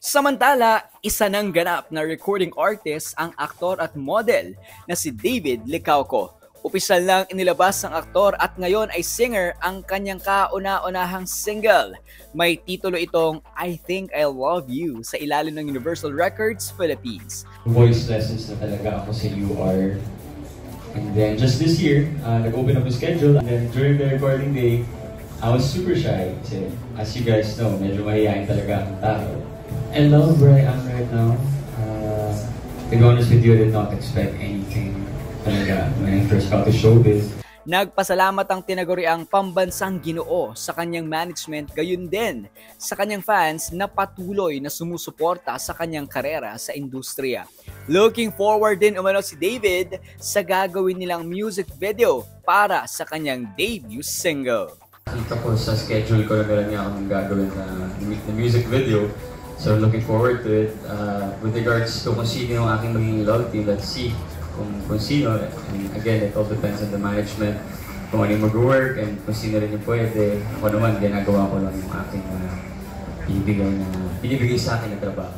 Samantala, isa ng ganap na recording artist ang aktor at model na si David Licauco. Opisyal lang inilabas ng aktor at ngayon ay singer ang kanyang kauna-unahang single. May titulo itong I Think I Love You sa ilalim ng Universal Records Philippines. Voice lessons na talaga ako sa UR. And then just this year, nag-open up the schedule. And then during the recording day, I was super shy. Kasi as you guys know, medyo mahihayin talaga ang tao. I love where I am right now. To be honest with you, I did not expect anything talaga when I first got to showbiz. Nagpasalamat ang tinaguriang pambansang Ginoo sa kanyang management, gayon din sa kanyang fans na patuloy na sumusuporta sa kanyang karera sa industriya. Looking forward din umano si David sa gagawin nilang music video para sa kanyang debut single. Tapos sa schedule ko na meron niya akong gagawin na music video. So looking forward to it. With regards to kung sino yung aking magiging love team, let's see kung sino. And again, it all depends on the management, kung ano yung mag-work, and kung sino rin yung pwede. Ako naman, ginagawa ko lang yung aking binibigay sa akin na trabaho.